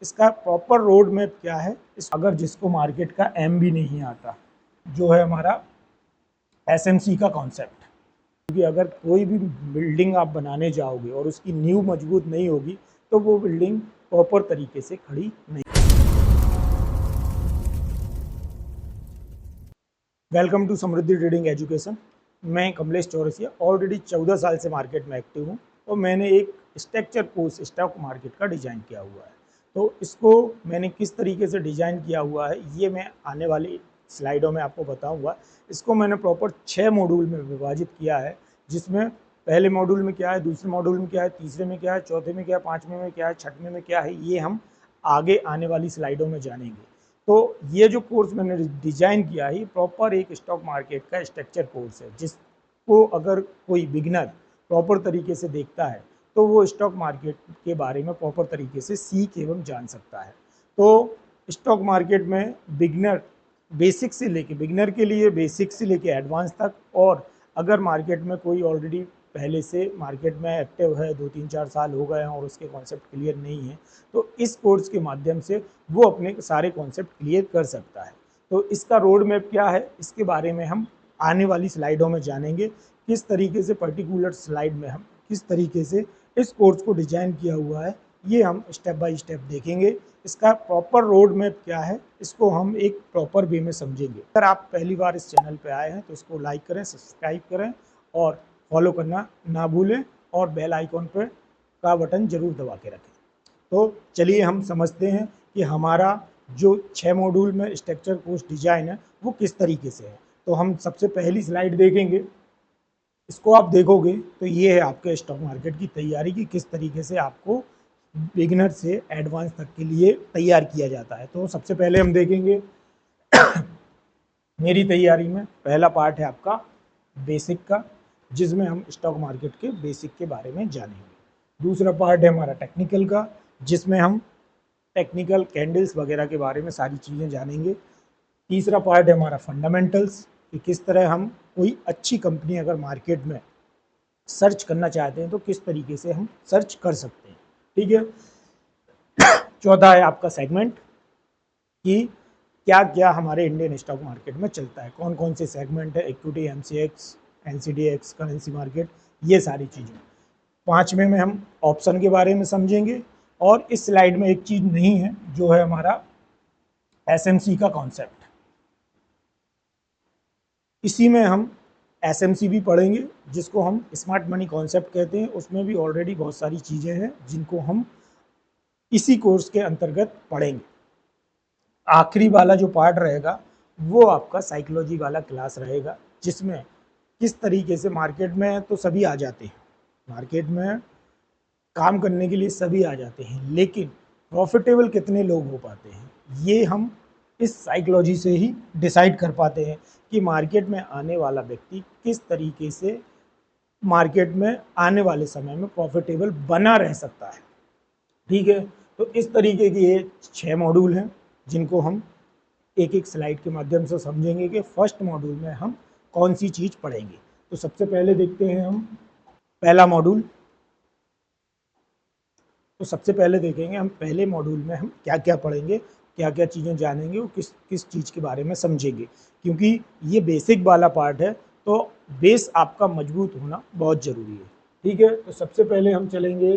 इसका proper road map क्या है, अगर जिसको मार्केट का एम भी नहीं आता, जो है हमारा एसएमसी का कॉन्सेप्ट। क्योंकि अगर कोई भी बिल्डिंग आप बनाने जाओगे और उसकी नींव मजबूत नहीं होगी तो वो बिल्डिंग प्रॉपर तरीके से खड़ी नहीं। Welcome to Samriddhi trading education. मैं कमलेश चौरसिया ऑलरेडी 14 साल से मार्केट में एक्टिव हूँ और मैंने एक स्ट्रक्चर कोर्स स्टॉक मार्केट का डिज़ाइन किया हुआ है। तो इसको मैंने किस तरीके से डिज़ाइन किया हुआ है ये मैं आने वाली स्लाइडों में आपको बताऊंगा। इसको मैंने प्रॉपर 6 मॉड्यूल में विभाजित किया है, जिसमें पहले मॉड्यूल में क्या है, दूसरे मॉड्यूल में क्या है, तीसरे में क्या है, चौथे में क्या है, पाँचवें में क्या है, छठवें में क्या है, ये हम आगे आने वाली स्लाइडों में जानेंगे। तो ये जो कोर्स मैंने डिज़ाइन किया है प्रॉपर एक स्टॉक मार्केट का स्ट्रक्चर कोर्स है, जिसको अगर कोई बिगिनर प्रॉपर तरीके से देखता है तो वो स्टॉक मार्केट के बारे में प्रॉपर तरीके से सीख एवं जान सकता है। तो स्टॉक मार्केट में बिगिनर बिगिनर के लिए बेसिक से लेके एडवांस तक, और अगर मार्केट में कोई ऑलरेडी पहले से मार्केट में एक्टिव है, 2-3-4 साल हो गए हैं और उसके कॉन्सेप्ट क्लियर नहीं है, तो इस कोर्स के माध्यम से वो अपने सारे कॉन्सेप्ट क्लियर कर सकता है। तो इसका रोड मैप क्या है, इसके बारे में हम आने वाली स्लाइडों में जानेंगे। किस तरीके से पर्टिकुलर स्लाइड में हम किस तरीके से इस कोर्स को डिजाइन किया हुआ है, ये हम स्टेप बाय स्टेप देखेंगे। इसका प्रॉपर रोड मैप क्या है, इसको हम एक प्रॉपर वे में समझेंगे। अगर आप पहली बार इस चैनल पे आए हैं तो इसको लाइक करें, सब्सक्राइब करें और फॉलो करना ना भूलें, और बेल आइकॉन पर का बटन जरूर दबा के रखें। तो चलिए हम समझते हैं कि हमारा जो 6 मॉड्यूल में स्ट्रक्चर कोर्स डिजाइन है वो किस तरीके से है। तो हम सबसे पहली स्लाइड देखेंगे। इसको आप देखोगे तो ये है आपके स्टॉक मार्केट की तैयारी की किस तरीके से आपको बिगिनर से एडवांस तक के लिए तैयार किया जाता है। तो सबसे पहले हम देखेंगे मेरी तैयारी में पहला पार्ट है आपका बेसिक का, जिसमें हम स्टॉक मार्केट के बेसिक के बारे में जानेंगे। दूसरा पार्ट है हमारा टेक्निकल का, जिसमें हम टेक्निकल कैंडल्स वगैरह के बारे में सारी चीज़ें जानेंगे। तीसरा पार्ट है हमारा फंडामेंटल्स, कि किस तरह हम कोई अच्छी कंपनी अगर मार्केट में सर्च करना चाहते हैं तो किस तरीके से हम सर्च कर सकते हैं। ठीक है। चौथा है आपका सेगमेंट, कि क्या क्या हमारे इंडियन स्टॉक मार्केट में चलता है, कौन कौन से सेगमेंट है, equity, MCX, NCDEX, currency market, ये सारी चीज़ें। पांचवें में हम ऑप्शन के बारे में समझेंगे, और इस स्लाइड में एक चीज़ नहीं है जो है हमारा एसएमसी का कॉन्सेप्ट। इसी में हम एसएमसी भी पढ़ेंगे, जिसको हम स्मार्ट मनी कॉन्सेप्ट कहते हैं। उसमें भी ऑलरेडी बहुत सारी चीज़ें हैं जिनको हम इसी कोर्स के अंतर्गत पढ़ेंगे। आखिरी वाला जो पार्ट रहेगा वो आपका साइकोलॉजी वाला क्लास रहेगा, जिसमें किस तरीके से मार्केट में तो सभी आ जाते हैं, मार्केट में काम करने के लिए सभी आ जाते हैं, लेकिन प्रॉफिटेबल कितने लोग हो पाते हैं ये हम इस साइकोलॉजी से ही डिसाइड कर पाते हैं कि मार्केट में आने वाला व्यक्ति किस तरीके से मार्केट में आने वाले समय में प्रॉफिटेबल बना रह सकता है। ठीक है। तो इस तरीके की ये 6 मॉड्यूल हैं जिनको हम एक एक स्लाइड के माध्यम से समझेंगे कि फर्स्ट मॉड्यूल में हम कौन सी चीज़ पढ़ेंगे। तो सबसे पहले देखते हैं हम पहला मॉड्यूल। तो सबसे पहले देखेंगे हम पहले मॉड्यूल में हम क्या क्या पढ़ेंगे, क्या क्या चीज़ें जानेंगे और किस किस चीज़ के बारे में समझेंगे, क्योंकि ये बेसिक वाला पार्ट है तो बेस आपका मजबूत होना बहुत ज़रूरी है। ठीक है। तो सबसे पहले हम चलेंगे,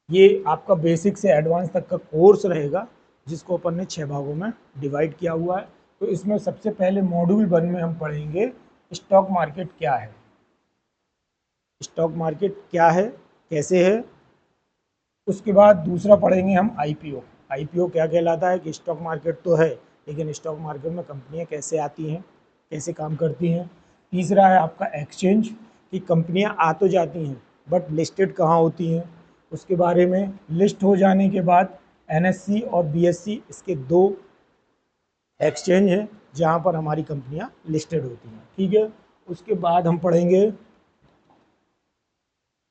ये आपका बेसिक से एडवांस तक का कोर्स रहेगा, जिसको अपन ने 6 भागों में डिवाइड किया हुआ है। तो इसमें सबसे पहले मॉड्यूल 1 में हम पढ़ेंगे स्टॉक मार्केट क्या है, स्टॉक मार्केट क्या है, कैसे है। उसके बाद दूसरा पढ़ेंगे हम आईपीओ। आईपीओ क्या कहलाता है, कि स्टॉक मार्केट तो है लेकिन स्टॉक मार्केट में कंपनियां कैसे आती हैं, कैसे काम करती हैं। तीसरा है आपका एक्सचेंज, कि कंपनियां आ तो जाती हैं बट लिस्टेड कहाँ होती हैं, उसके बारे में। लिस्ट हो जाने के बाद एनएससी और बीएससी, इसके 2 एक्सचेंज हैं जहाँ पर हमारी कंपनियां लिस्टेड होती हैं। ठीक है। उसके बाद हम पढ़ेंगे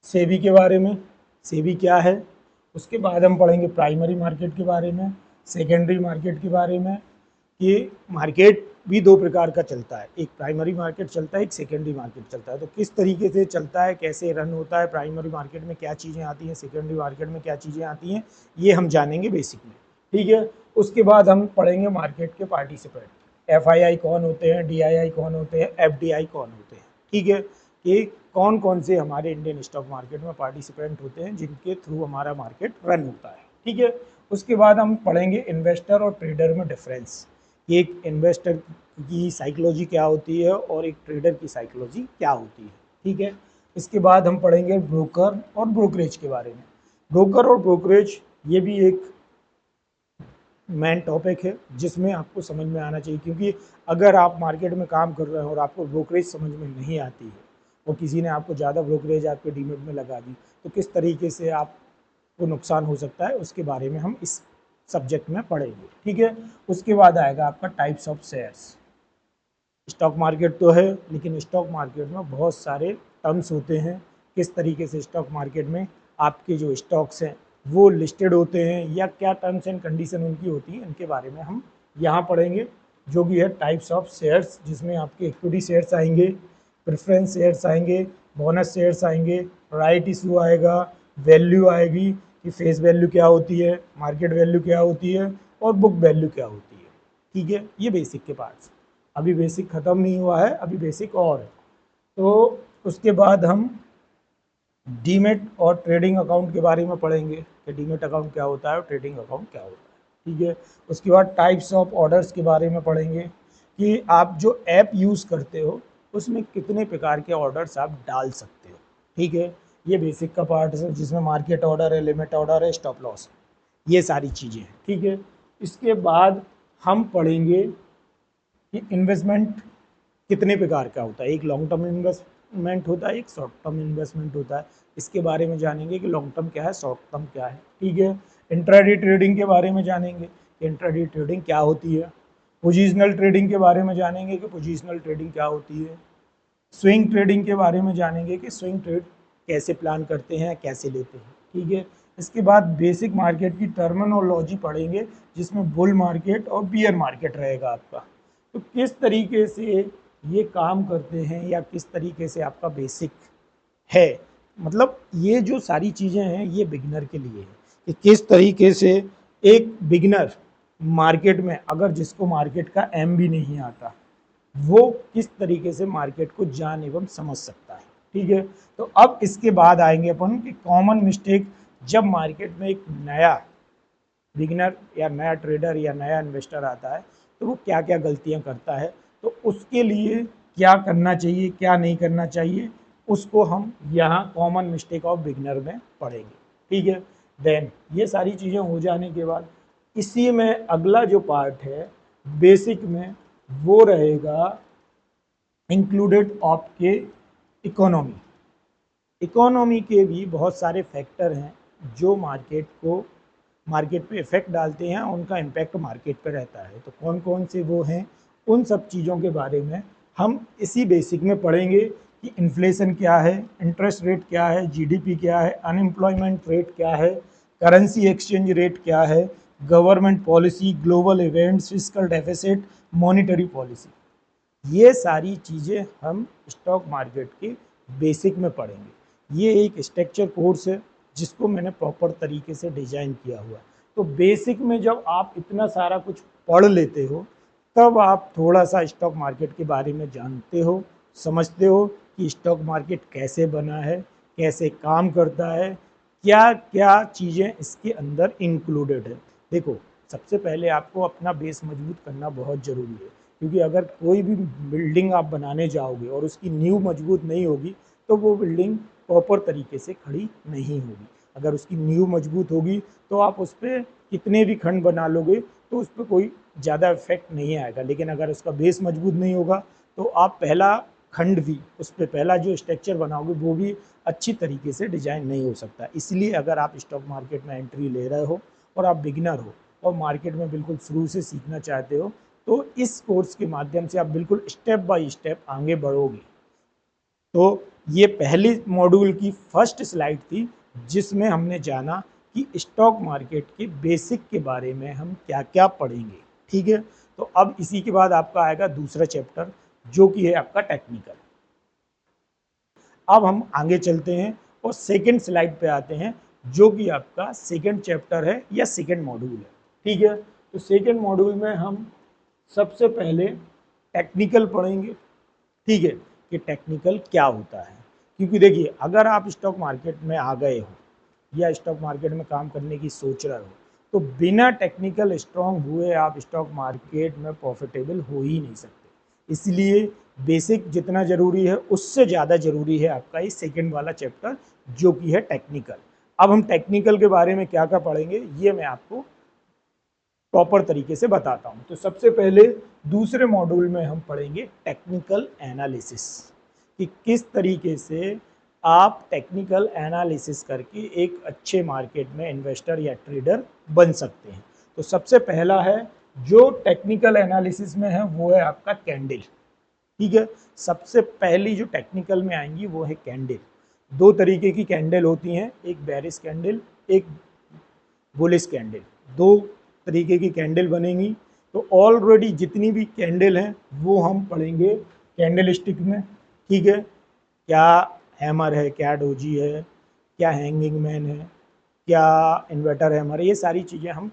सेबी के बारे में, सेबी क्या है। उसके बाद हम पढ़ेंगे प्राइमरी मार्केट के बारे में, सेकेंडरी मार्केट के बारे में, कि मार्केट भी दो प्रकार का चलता है, एक प्राइमरी मार्केट चलता है, एक सेकेंडरी मार्केट चलता है। तो किस तरीके से चलता है, कैसे रन होता है, प्राइमरी मार्केट में क्या चीज़ें आती हैं, सेकेंडरी मार्केट में क्या चीज़ें आती हैं, ये हम जानेंगे बेसिक में। ठीक है, उसके बाद हम पढ़ेंगे मार्केट के पार्टिसिपेंट, FII कौन होते हैं, DII कौन होते हैं, FDI कौन होते हैं। ठीक है, कि कौन कौन से हमारे इंडियन स्टॉक मार्केट में पार्टिसिपेंट होते हैं जिनके थ्रू हमारा मार्केट रन होता है। ठीक है, उसके बाद हम पढ़ेंगे इन्वेस्टर और ट्रेडर में डिफरेंस, एक इन्वेस्टर की साइकोलॉजी क्या होती है और एक ट्रेडर की साइकोलॉजी क्या होती है। ठीक है, इसके बाद हम पढ़ेंगे ब्रोकर और ब्रोकरेज के बारे में। ब्रोकर और ब्रोकरेज ये भी एक मेन टॉपिक है जिसमें आपको समझ में आना चाहिए, क्योंकि अगर आप मार्केट में काम कर रहे हैं और आपको ब्रोकरेज समझ में नहीं आती है और किसी ने आपको ज़्यादा ब्रोकरेज आपके डीमेट में लगा दी, तो किस तरीके से आपको नुकसान हो सकता है, उसके बारे में हम इस सब्जेक्ट में पढ़ेंगे। ठीक है, उसके बाद आएगा आपका types of shares. Stock market तो है, लेकिन स्टॉक मार्केट में बहुत सारे टर्म्स होते हैं, किस तरीके से स्टॉक मार्केट में आपके जो स्टॉक्स हैं वो लिस्टेड होते हैं या क्या टर्म्स एंड कंडीशन उनकी होती है, इनके बारे में हम यहाँ पढ़ेंगे। जो भी है टाइप्स ऑफ शेयर्स, जिसमें आपके इक्विटी शेयर्स आएंगे, प्रेफरेंस शेयर्स आएंगे, बोनस शेयर्स आएंगे, राइट इशू आएगा, वैल्यू आएगी कि फेस वैल्यू क्या होती है, मार्केट वैल्यू क्या होती है और बुक वैल्यू क्या होती है। ठीक है, ये बेसिक के पार्ट्स। अभी बेसिक ख़त्म नहीं हुआ है, अभी बेसिक और है। तो उसके बाद हम डीमेट और ट्रेडिंग अकाउंट के बारे में पढ़ेंगे कि डीमेट अकाउंट क्या होता है और ट्रेडिंग अकाउंट क्या होता है। ठीक है, उसके बाद टाइप्स ऑफ ऑर्डर्स के बारे में पढ़ेंगे कि आप जो ऐप यूज़ करते हो उसमें कितने प्रकार के ऑर्डर्स आप डाल सकते हो। ठीक है, ये बेसिक का पार्ट है जिसमें मार्केट ऑर्डर है, लिमिट ऑर्डर है, स्टॉप लॉस है, ये सारी चीज़ें हैं। ठीक है, इसके बाद हम पढ़ेंगे कि इन्वेस्टमेंट कितने प्रकार का होता है, एक लॉन्ग टर्म इन्वेस्टमेंट होता है, एक शॉर्ट टर्म इन्वेस्टमेंट होता है। इसके बारे में जानेंगे कि लॉन्ग टर्म क्या है, शॉर्ट टर्म क्या है। ठीक है, इंट्राडे ट्रेडिंग के बारे में जानेंगे कि इंट्राडे ट्रेडिंग क्या होती है। पोजिशनल ट्रेडिंग के बारे में जानेंगे कि पोजिशनल ट्रेडिंग क्या होती है। स्विंग ट्रेडिंग के बारे में जानेंगे कि स्विंग ट्रेड कैसे प्लान करते हैं, कैसे लेते हैं। ठीक है, इसके बाद बेसिक मार्केट की टर्मिनोलॉजी पढ़ेंगे जिसमें बुल मार्केट और बियर मार्केट रहेगा आपका। तो किस तरीके से ये काम करते हैं या किस तरीके से आपका बेसिक है, मतलब ये जो सारी चीज़ें हैं ये बिगिनर के लिए है कि किस तरीके से एक बिगिनर मार्केट में, अगर जिसको मार्केट का एम भी नहीं आता, वो किस तरीके से मार्केट को जान एवं समझ सकता है। ठीक है, तो अब इसके बाद आएंगे अपन कि कॉमन मिस्टेक जब मार्केट में एक नया बिगिनर या नया ट्रेडर या नया इन्वेस्टर आता है तो वो क्या क्या गलतियां करता है, तो उसके लिए क्या करना चाहिए, क्या नहीं करना चाहिए, उसको हम यहाँ कॉमन मिस्टेक ऑफ बिगिनर में पढ़ेंगे। ठीक है, देन ये सारी चीज़ें हो जाने के बाद इसी में अगला जो पार्ट है बेसिक में वो रहेगा इंक्लूडेड आपके इकोनॉमी। इकोनॉमी के भी बहुत सारे फैक्टर हैं जो मार्केट पे इफेक्ट डालते हैं, उनका इम्पैक्ट मार्केट पे रहता है। तो कौन कौन से वो हैं, उन सब चीज़ों के बारे में हम इसी बेसिक में पढ़ेंगे कि इन्फ्लेशन क्या है, इंटरेस्ट रेट क्या है, जीडीपी क्या है, अनएम्प्लॉयमेंट रेट क्या है, करेंसी एक्सचेंज रेट क्या है, government policy, global events, fiscal deficit, monetary policy. ये सारी चीज़ें हम स्टॉक मार्केट के बेसिक में पढ़ेंगे। ये एक स्ट्रक्चर कोर्स है जिसको मैंने प्रॉपर तरीके से डिज़ाइन किया हुआ है। तो बेसिक में जब आप इतना सारा कुछ पढ़ लेते हो तब आप थोड़ा सा स्टॉक मार्केट के बारे में जानते हो, समझते हो कि स्टॉक मार्केट कैसे बना है, कैसे काम करता है, क्या क्या चीज़ें इसके अंदर इंक्लूडेड है। देखो, सबसे पहले आपको अपना बेस मजबूत करना बहुत ज़रूरी है, क्योंकि अगर कोई भी बिल्डिंग आप बनाने जाओगे और उसकी नींव मजबूत नहीं होगी तो वो बिल्डिंग प्रॉपर तरीके से खड़ी नहीं होगी। अगर उसकी नींव मजबूत होगी तो आप उस पर कितने भी खंड बना लोगे तो उस पर कोई ज़्यादा इफेक्ट नहीं आएगा, लेकिन अगर उसका बेस मजबूत नहीं होगा तो आप पहला खंड भी, उस पर पहला जो स्ट्रक्चर बनाओगे वो भी अच्छी तरीके से डिजाइन नहीं हो सकता। इसलिए अगर आप स्टॉक मार्केट में एंट्री ले रहे हो और आप बिगिनर हो और मार्केट में बिल्कुल शुरू से सीखना चाहते हो तो इस कोर्स के माध्यम से आप बिल्कुल स्टेप बाय स्टेप आगे बढ़ोगे। तो ये पहली मॉड्यूल की फर्स्ट स्लाइड थी जिसमें हमने जाना कि स्टॉक मार्केट के बेसिक के बारे में हम क्या क्या पढ़ेंगे। ठीक है, तो अब इसी के बाद आपका आएगा दूसरा चैप्टर जो कि है आपका टेक्निकल। अब हम आगे चलते हैं और सेकेंड स्लाइड पे आते हैं जो कि आपका सेकेंड चैप्टर है या सेकेंड मॉड्यूल है। ठीक है, तो सेकेंड मॉड्यूल में हम सबसे पहले टेक्निकल पढ़ेंगे। ठीक है, कि टेक्निकल क्या होता है, क्योंकि देखिए अगर आप स्टॉक मार्केट में आ गए हो या स्टॉक मार्केट में काम करने की सोच रहे हो तो बिना टेक्निकल स्ट्रांग हुए आप स्टॉक मार्केट में प्रॉफिटेबल हो ही नहीं सकते। इसलिए बेसिक जितना ज़रूरी है उससे ज़्यादा ज़रूरी है आपका ये सेकंड वाला चैप्टर जो कि है टेक्निकल। अब हम टेक्निकल के बारे में क्या क्या पढ़ेंगे ये मैं आपको प्रॉपर तरीके से बताता हूँ। तो सबसे पहले दूसरे मॉड्यूल में हम पढ़ेंगे टेक्निकल एनालिसिस, कि किस तरीके से आप टेक्निकल एनालिसिस करके एक अच्छे मार्केट में इन्वेस्टर या ट्रेडर बन सकते हैं। तो सबसे पहला है जो टेक्निकल एनालिसिस में है वो है आपका कैंडल। ठीक है, सबसे पहली जो टेक्निकल में आएंगी वो है कैंडल। दो तरीके की कैंडल होती हैं, एक बेरिश कैंडल, एक बुलिश कैंडल, दो तरीके की कैंडल बनेंगी। तो ऑलरेडी जितनी भी कैंडल हैं वो हम पढ़ेंगे कैंडल स्टिक में। ठीक है, क्या हैमर है, क्या डोजी है, क्या हैंगिंग मैन है, क्या इन्वर्टर हैमर है, ये सारी चीज़ें हम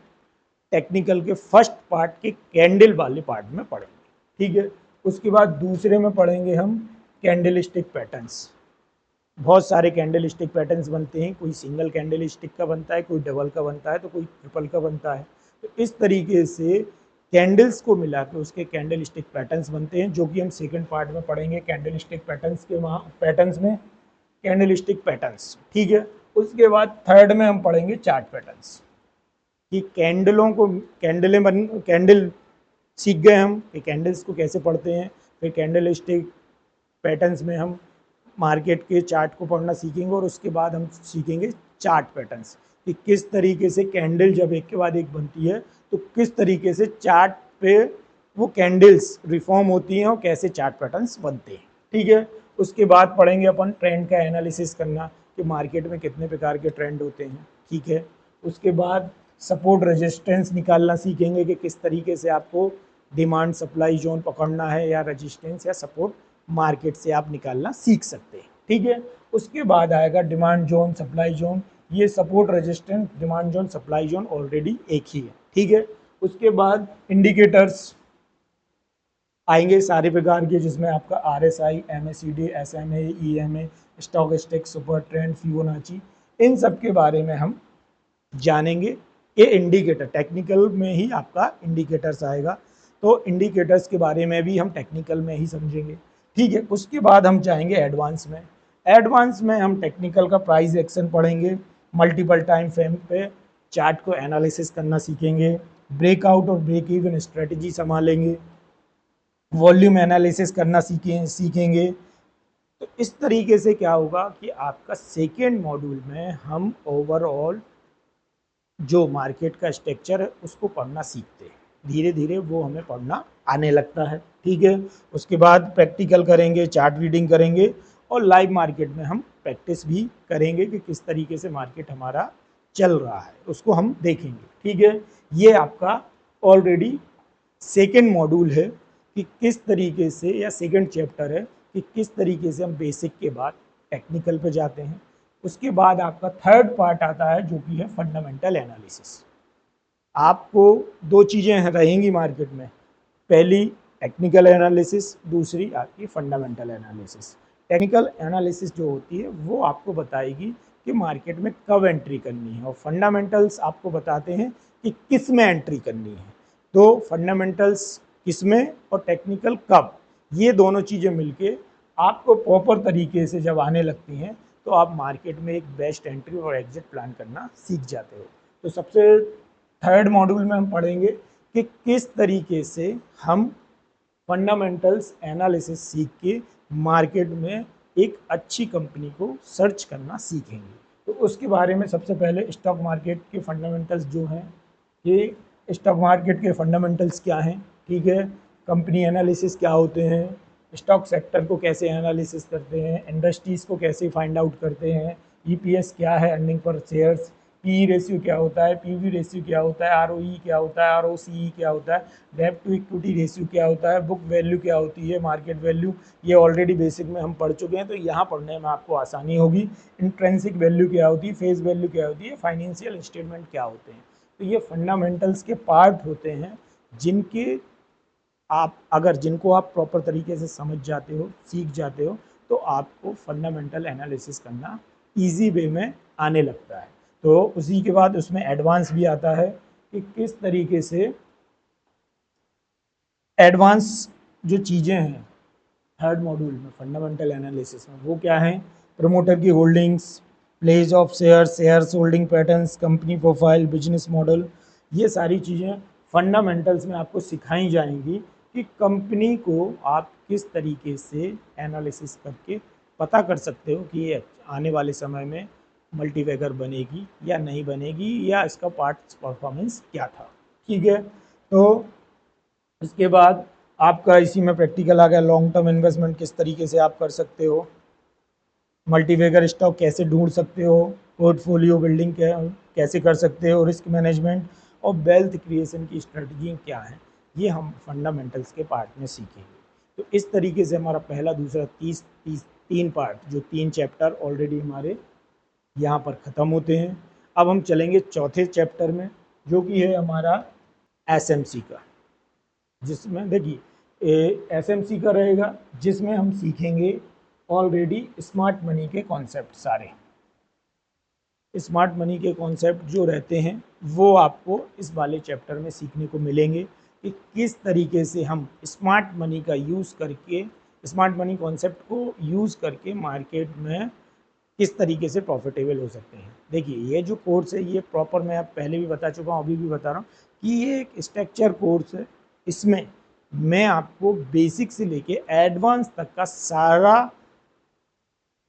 टेक्निकल के फर्स्ट पार्ट के कैंडल वाले पार्ट में पढ़ेंगे। ठीक है, उसके बाद दूसरे में पढ़ेंगे हम कैंडल स्टिक पैटर्न्स। बहुत सारे कैंडल स्टिक पैटर्न्स बनते हैं, कोई सिंगल कैंडल स्टिक का बनता है, कोई डबल का बनता है, तो कोई ट्रिपल का बनता है। तो इस तरीके से कैंडल्स को मिला के उसके कैंडल स्टिक पैटर्न्स बनते हैं जो कि हम सेकंड पार्ट में पढ़ेंगे कैंडल स्टिक पैटर्न्स के पैटर्न्स में कैंडल स्टिक पैटर्न्स। ठीक है, उसके बाद थर्ड में हम पढ़ेंगे चार्ट पैटर्न्स, कि कैंडल सीख गए हम कि कैंडल्स को कैसे पढ़ते हैं। फिर कैंडल स्टिक पैटर्न्स में हम मार्केट के चार्ट को पढ़ना सीखेंगे और उसके बाद हम सीखेंगे चार्ट पैटर्न्स, कि किस तरीके से कैंडल जब एक के बाद एक बनती है तो किस तरीके से चार्ट पे वो कैंडल्स रिफॉर्म होती हैं और कैसे चार्ट पैटर्न्स बनते हैं। ठीक है, उसके बाद पढ़ेंगे अपन ट्रेंड का एनालिसिस करना, कि मार्केट में कितने प्रकार के ट्रेंड होते हैं। ठीक है, उसके बाद सपोर्ट रेजिस्टेंस निकालना सीखेंगे कि किस तरीके से आपको डिमांड सप्लाई जोन पकड़ना है या रेजिस्टेंस या सपोर्ट मार्केट से आप निकालना सीख सकते हैं। ठीक है, उसके बाद आएगा डिमांड जोन, सप्लाई जोन। ये support resistance, demand zone, supply zone already एक ही है। ठीक है, उसके बाद इंडिकेटर्स आएंगे सारे प्रकार के, जिसमें आपका RSI, MACD, SMA, EMA, stochastic, super trend, Fibonacci, इन सब के बारे में हम जानेंगे। ये इंडिकेटर टेक्निकल में ही आपका इंडिकेटर्स आएगा, तो इंडिकेटर्स के बारे में भी हम टेक्निकल में ही समझेंगे। ठीक है, उसके बाद हम जाएंगे एडवांस में। एडवांस में हम टेक्निकल का प्राइस एक्शन पढ़ेंगे, मल्टीपल टाइम फ्रेम पे चार्ट को एनालिसिस करना सीखेंगे, ब्रेकआउट और ब्रेक इवन स्ट्रेटजी संभालेंगे, वॉल्यूम एनालिसिस करना सीखेंगे। तो इस तरीके से क्या होगा कि आपका सेकेंड मॉड्यूल में हम ओवरऑल जो मार्केट का स्ट्रक्चर है उसको पढ़ना सीखते हैं, धीरे धीरे वो हमें पढ़ना आने लगता है। ठीक है, उसके बाद प्रैक्टिकल करेंगे, चार्ट रीडिंग करेंगे और लाइव मार्केट में हम प्रैक्टिस भी करेंगे कि किस तरीके से मार्केट हमारा चल रहा है उसको हम देखेंगे। ठीक है, ये आपका ऑलरेडी सेकेंड मॉड्यूल है कि किस तरीके से, या सेकेंड चैप्टर है कि किस तरीके से हम बेसिक के बाद टेक्निकल पे जाते हैं। उसके बाद आपका थर्ड पार्ट आता है जो कि है फंडामेंटल एनालिसिस। आपको दो चीज़ें रहेंगी मार्केट में, पहली टेक्निकल एनालिसिस, दूसरी आपकी फंडामेंटल एनालिसिस। टेक्निकल एनालिसिस जो होती है वो आपको बताएगी कि मार्केट में कब एंट्री करनी है, और फंडामेंटल्स आपको बताते हैं कि किस में एंट्री करनी है। तो फंडामेंटल्स किस में और टेक्निकल कब, ये दोनों चीज़ें मिलके आपको प्रॉपर तरीके से जब आने लगती हैं तो आप मार्केट में एक बेस्ट एंट्री और एग्जिट प्लान करना सीख जाते हो। तो सबसे थर्ड मॉड्यूल में हम पढ़ेंगे कि किस तरीके से हम फंडामेंटल्स एनालिसिस सीख के मार्केट में एक अच्छी कंपनी को सर्च करना सीखेंगे। तो उसके बारे में सबसे पहले स्टॉक मार्केट के फंडामेंटल्स जो हैं, ये स्टॉक मार्केट के फंडामेंटल्स क्या हैं। ठीक है, कंपनी एनालिसिस क्या होते हैं, स्टॉक सेक्टर को कैसे एनालिसिस करते हैं, इंडस्ट्रीज़ को कैसे फाइंड आउट करते हैं, EPS क्या है, earning per shares, P ratio क्या होता है, पीवी रेशियो क्या होता है, आरओई क्या होता है, आरओसीई क्या होता है, डेब्ट टू इक्विटी रेशियो क्या होता है, बुक वैल्यू क्या होती है, मार्केट वैल्यू, ये ऑलरेडी बेसिक में हम पढ़ चुके हैं, तो यहाँ पढ़ने में आपको आसानी होगी। इंट्रेंसिक वैल्यू क्या होती है, फेस वैल्यू क्या होती है, फाइनेंशियल स्टेटमेंट क्या होते हैं। तो ये फंडामेंटल्स के पार्ट होते हैं जिनको आप प्रॉपर तरीके से समझ जाते हो, सीख जाते हो, तो आपको फंडामेंटल एनालिसिस करना इजी वे में आने लगता है। तो उसी के बाद उसमें एडवांस भी आता है कि किस तरीके से एडवांस जो चीज़ें हैं थर्ड मॉड्यूल में फंडामेंटल एनालिसिस में, वो क्या है, प्रमोटर की holdings, place of shares holding patterns, company profile, business model, ये सारी चीज़ें फंडामेंटल्स में आपको सिखाई जाएंगी कि कंपनी को आप किस तरीके से एनालिसिस करके पता कर सकते हो कि ये आने वाले समय में मल्टीबैगर बनेगी या नहीं बनेगी, या इसका पार्ट परफॉर्मेंस क्या था। ठीक है, तो इसके बाद आपका इसी में प्रैक्टिकल आ गया, लॉन्ग टर्म इन्वेस्टमेंट किस तरीके से आप कर सकते हो, मल्टीबैगर स्टॉक कैसे ढूंढ सकते हो, पोर्टफोलियो बिल्डिंग कैसे कर सकते हो, रिस्क मैनेजमेंट और वेल्थ क्रिएशन की स्ट्रेटजी क्या है, ये हम फंडामेंटल्स के पार्ट में सीखेंगे। तो इस तरीके से हमारा पहला दूसरा तीन पार्ट, जो 3 चैप्टर ऑलरेडी हमारे यहाँ पर ख़त्म होते हैं। अब हम चलेंगे चौथे चैप्टर में, जो कि है हमारा एसएमसी का, जिसमें देखिए एसएमसी का रहेगा, जिसमें हम सीखेंगे ऑलरेडी स्मार्ट मनी के कॉन्सेप्ट सारे। स्मार्ट मनी के कॉन्सेप्ट जो रहते हैं वो आपको इस वाले चैप्टर में सीखने को मिलेंगे कि किस तरीके से हम स्मार्ट मनी का यूज़ करके, स्मार्ट मनी कॉन्सेप्ट को यूज़ करके मार्केट में किस तरीके से प्रॉफिटेबल हो सकते हैं। देखिए ये जो कोर्स है ये प्रॉपर, मैं आप पहले भी बता चुका हूँ, अभी भी बता रहा हूँ कि ये एक स्ट्रक्चर कोर्स है। इसमें मैं आपको बेसिक से लेके एडवांस तक का सारा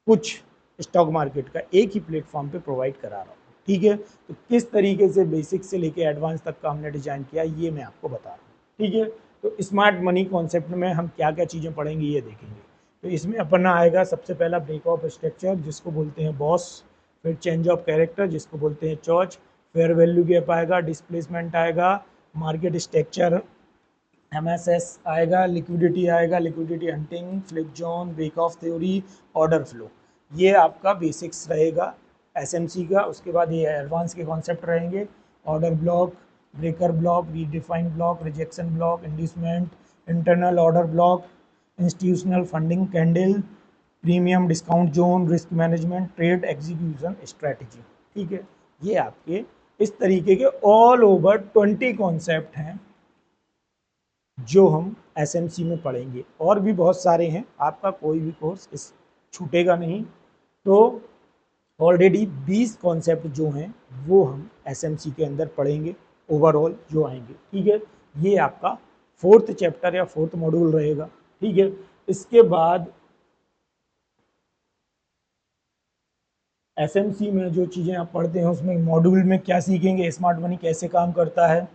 कुछ स्टॉक मार्केट का एक ही प्लेटफॉर्म पे प्रोवाइड करा रहा हूँ। ठीक है, तो किस तरीके से बेसिक से लेके एडवांस तक का हमने डिजाइन किया ये मैं आपको बता रहा हूँ। ठीक है, तो स्मार्ट मनी कॉन्सेप्ट में हम क्या क्या चीज़ें पढ़ेंगे ये देखेंगे। तो इसमें अपना आएगा सबसे पहला ब्रेक ऑफ स्ट्रक्चर, जिसको बोलते हैं बॉस, फिर चेंज ऑफ कैरेक्टर, जिसको बोलते हैं चॉच, फेयर वैल्यू गैप आएगा, डिस्प्लेसमेंट आएगा, मार्केट स्ट्रक्चर, एमएसएस आएगा, लिक्विडिटी आएगा, liquidity hunting, flip zone, break of theory, order flow. ये आपका बेसिक्स रहेगा एसएमसी का। उसके बाद ये एडवांस के कॉन्सेप्ट रहेंगे, order block, breaker block, redefined block, rejection block, inducement, internal order block, institutional funding candle, premium discount zone, risk management, trade execution strategy. ठीक है, ये आपके इस तरीके के ऑल ओवर 20 कॉन्सेप्ट हैं जो हम एसएमसी में पढ़ेंगे। और भी बहुत सारे हैं, आपका कोई भी कोर्स इस छूटेगा नहीं। तो ऑलरेडी 20 कॉन्सेप्ट जो हैं वो हम एसएमसी के अंदर पढ़ेंगे ओवरऑल जो आएंगे। ठीक है, ये आपका 4th चैप्टर या 4th मॉड्यूल रहेगा। ठीक है, इसके बाद एसएमसी में जो चीज़ें आप पढ़ते हैं उसमें मॉड्यूल में क्या सीखेंगे, स्मार्ट मनी कैसे काम करता है,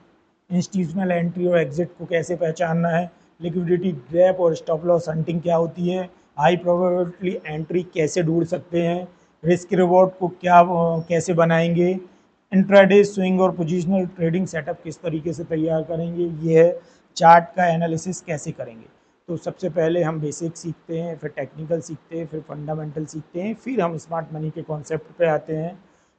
इंस्टीट्यूशनल एंट्री और एग्जिट को कैसे पहचानना है, लिक्विडिटी ट्रैप और स्टॉप लॉस हंटिंग क्या होती है, हाई प्रोबेबिलिटी एंट्री कैसे ढूंढ सकते हैं, रिस्क रिवॉर्ड को कैसे बनाएंगे, इंट्राडे स्विंग और पोजिशनल ट्रेडिंग सेटअप किस तरीके से तैयार करेंगे, ये है चार्ट का एनालिसिस कैसे करेंगे। तो सबसे पहले हम बेसिक सीखते हैं, फिर टेक्निकल सीखते हैं, फिर फंडामेंटल सीखते हैं, फिर हम स्मार्ट मनी के कॉन्सेप्ट पे आते हैं।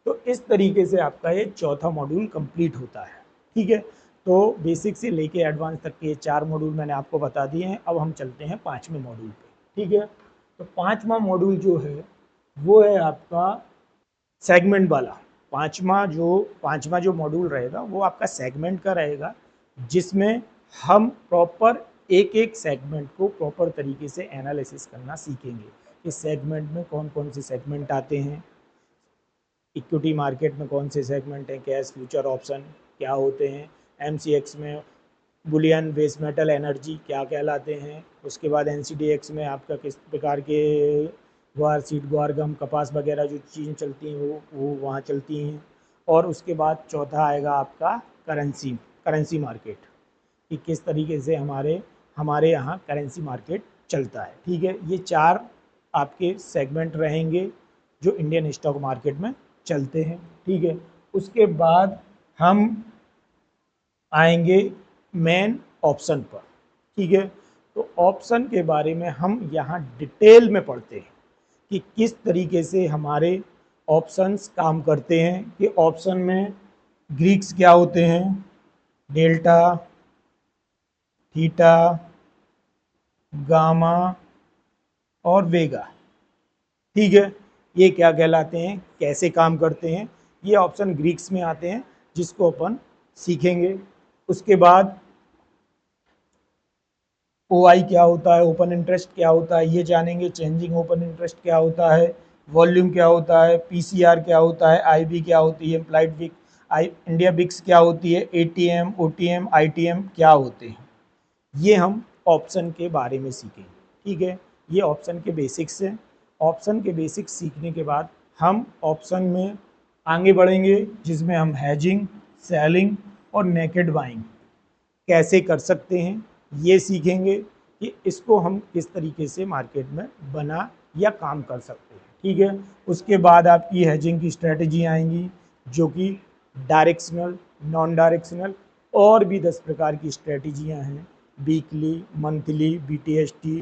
तो इस तरीके से आपका ये चौथा मॉड्यूल कंप्लीट होता है। ठीक है, तो बेसिक से लेके एडवांस तक के 4 मॉड्यूल मैंने आपको बता दिए हैं। अब हम चलते हैं 5वें मॉड्यूल पे। ठीक है, तो 5वां मॉड्यूल जो है वो है आपका सेगमेंट वाला। पाँचवा जो मॉड्यूल रहेगा वो आपका सेगमेंट का रहेगा, जिसमें हम प्रॉपर एक एक सेगमेंट को प्रॉपर तरीके से एनालिसिस करना सीखेंगे। इस सेगमेंट में कौन कौन से सेगमेंट आते हैं, इक्विटी मार्केट में कौन से सेगमेंट हैं, कैश फ्यूचर ऑप्शन क्या होते हैं, एमसीएक्स में बुलियन बेस मेटल एनर्जी क्या कहलाते हैं, उसके बाद एनसीडीएक्स में आपका किस प्रकार के ग्वार सीड ग्वार गम कपास वगैरह जो चीज़ें चलती हैं वो वहाँ चलती हैं। और उसके बाद चौथा आएगा आपका करेंसी मार्केट, कि किस तरीके से हमारे यहाँ करेंसी मार्केट चलता है। ठीक है, ये 4 आपके सेगमेंट रहेंगे जो इंडियन स्टॉक मार्केट में चलते हैं। ठीक है, उसके बाद हम आएंगे मेन ऑप्शन पर। ठीक है, तो ऑप्शन के बारे में हम यहाँ डिटेल में पढ़ते हैं कि किस तरीके से हमारे ऑप्शंस काम करते हैं, कि ऑप्शन में ग्रीक्स क्या होते हैं, डेल्टा, थीटा, गामा और वेगा। ठीक है, ये क्या कहलाते हैं, कैसे काम करते हैं, ये ऑप्शन ग्रीक्स में आते हैं जिसको अपन सीखेंगे। उसके बाद ओ आई क्या होता है, ओपन इंटरेस्ट क्या होता है ये जानेंगे, चेंजिंग ओपन इंटरेस्ट क्या होता है, वॉल्यूम क्या होता है, पी सी आर क्या होता है, आई बी क्या होती है, इम्प्लाइड बिक, इंडिया बिक्स क्या होती है, A T M, O T M, I T M क्या होते हैं, ये हम ऑप्शन के बारे में सीखेंगे। ठीक है, ये ऑप्शन के बेसिक्स हैं। ऑप्शन के बेसिक्स सीखने के बाद हम ऑप्शन में आगे बढ़ेंगे जिसमें हम हैजिंग, सेलिंग और नेकेड बाइंग कैसे कर सकते हैं ये सीखेंगे, कि इसको हम किस तरीके से मार्केट में बना या काम कर सकते हैं। ठीक है, उसके बाद आपकी हेजिंग की स्ट्रेटजी आएंगी जो कि डायरेक्शनल, नॉन डायरेक्शनल और भी 10 प्रकार की स्ट्रेटजियां हैं, वीकली, मंथली, BTST,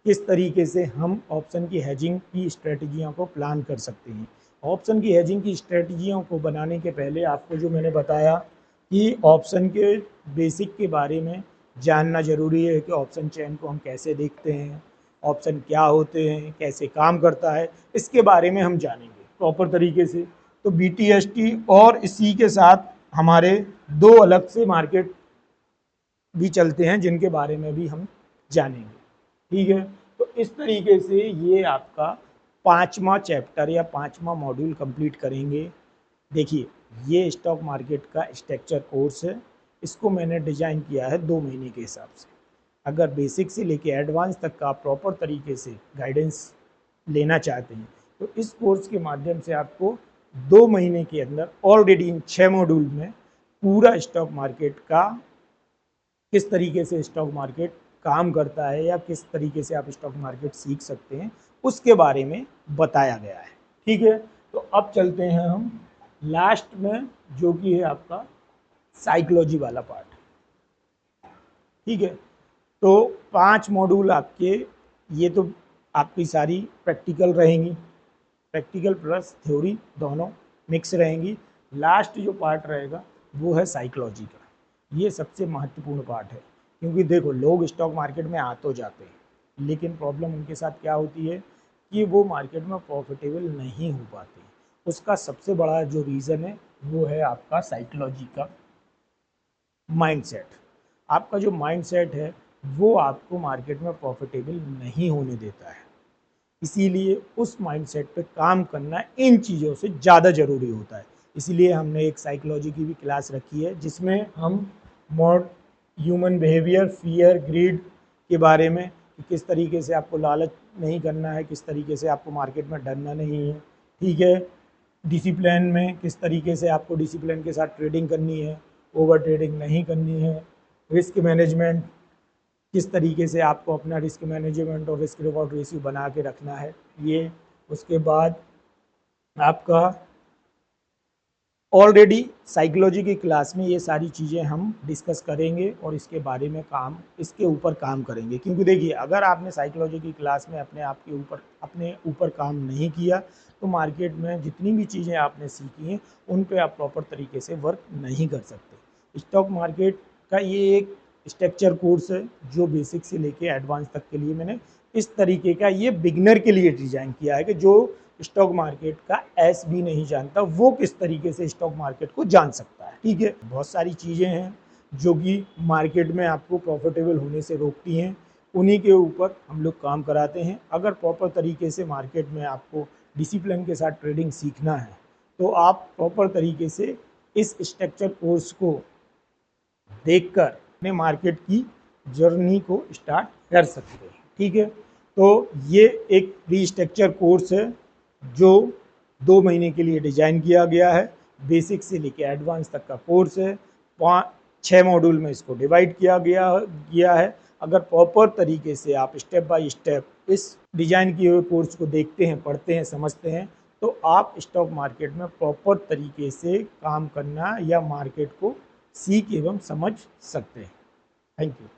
किस तरीके से हम ऑप्शन की हेजिंग की स्ट्रेटजियों को प्लान कर सकते हैं। ऑप्शन की हेजिंग की स्ट्रेटजियों को बनाने के पहले आपको जो मैंने बताया कि ऑप्शन के बेसिक के बारे में जानना ज़रूरी है, कि ऑप्शन चेन को हम कैसे देखते हैं, ऑप्शन क्या होते हैं, कैसे काम करता है, इसके बारे में हम जानेंगे प्रॉपर तरीके से। तो BTST और इसी के साथ हमारे दो अलग से मार्केट भी चलते हैं जिनके बारे में भी हम जानेंगे। ठीक है, तो इस तरीके से ये आपका 5वां चैप्टर या 5वां मॉड्यूल कंप्लीट करेंगे। देखिए, ये स्टॉक मार्केट का स्ट्रक्चर कोर्स है, इसको मैंने डिज़ाइन किया है 2 महीने के हिसाब से। अगर बेसिक से लेके एडवांस तक का प्रॉपर तरीके से गाइडेंस लेना चाहते हैं तो इस कोर्स के माध्यम से आपको 2 महीने के अंदर ऑलरेडी इन 6 मॉड्यूल में पूरा स्टॉक मार्केट का, किस तरीके से स्टॉक मार्केट काम करता है या किस तरीके से आप स्टॉक मार्केट सीख सकते हैं, उसके बारे में बताया गया है। ठीक है, तो अब चलते हैं हम लास्ट में जो कि है आपका साइकोलॉजी वाला पार्ट। ठीक है, तो 5 मॉड्यूल आपके, ये तो आपकी सारी प्रैक्टिकल रहेंगी, प्रैक्टिकल प्लस थ्योरी दोनों मिक्स रहेंगी। लास्ट जो पार्ट रहेगा वो है साइकोलॉजी का। ये सबसे महत्वपूर्ण पार्ट है, क्योंकि देखो लोग स्टॉक मार्केट में आ तो जाते हैं लेकिन प्रॉब्लम उनके साथ क्या होती है कि वो मार्केट में प्रॉफिटेबल नहीं हो पाते। उसका सबसे बड़ा जो रीज़न है वो है आपका साइकोलॉजी का माइंडसेट। आपका जो माइंडसेट है वो आपको मार्केट में प्रॉफिटेबल नहीं होने देता है, इसीलिए उस माइंडसेट पे काम करना इन चीज़ों से ज़्यादा ज़रूरी होता है। इसीलिए हमने एक साइकोलॉजी की भी क्लास रखी है जिसमें हम मोड ह्यूमन बिहेवियर, फियर, ग्रीड के बारे में, कि किस तरीके से आपको लालच नहीं करना है, किस तरीके से आपको मार्केट में डरना नहीं है। ठीक है, डिसिप्लिन में किस तरीके से आपको डिसिप्लिन के साथ ट्रेडिंग करनी है, ओवर ट्रेडिंग नहीं करनी है। रिस्क मैनेजमेंट, किस तरीके से आपको अपना रिस्क मैनेजमेंट और रिस्क रिवॉर्ड रेशियो बना के रखना है ये। उसके बाद आपका ऑलरेडी साइकोलॉजी की क्लास में ये सारी चीज़ें हम डिस्कस करेंगे और इसके बारे में इसके ऊपर काम करेंगे। क्योंकि देखिए, अगर आपने साइकोलॉजी की क्लास में अपने ऊपर काम नहीं किया तो मार्केट में जितनी भी चीज़ें आपने सीखी हैं उन पे आप प्रॉपर तरीके से वर्क नहीं कर सकते। स्टॉक मार्केट का ये एक स्ट्रक्चर कोर्स है जो बेसिक से लेके एडवांस तक के लिए मैंने इस तरीके का ये बिगनर के लिए डिज़ाइन किया है, कि जो स्टॉक मार्केट का एस भी नहीं जानता वो किस तरीके से स्टॉक मार्केट को जान सकता है। ठीक है, बहुत सारी चीज़ें हैं जो कि मार्केट में आपको प्रॉफिटेबल होने से रोकती हैं, उन्हीं के ऊपर हम लोग काम कराते हैं। अगर प्रॉपर तरीके से मार्केट में आपको डिसिप्लिन के साथ ट्रेडिंग सीखना है तो आप प्रॉपर तरीके से इस स्ट्रक्चर कोर्स को देखकर अपने मार्केट की जर्नी को स्टार्ट कर सकते हैं। ठीक है, तो ये एक प्री स्ट्रक्चर कोर्स है जो 2 महीने के लिए डिज़ाइन किया गया है। बेसिक से लेकर एडवांस तक का कोर्स है। 6 मॉड्यूल में इसको डिवाइड किया गया है। अगर प्रॉपर तरीके से आप स्टेप बाय स्टेप इस डिज़ाइन किए हुए कोर्स को देखते हैं, पढ़ते हैं, समझते हैं तो आप स्टॉक मार्केट में प्रॉपर तरीके से काम करना या मार्केट को सीख एवं समझ सकते हैं। Thank you.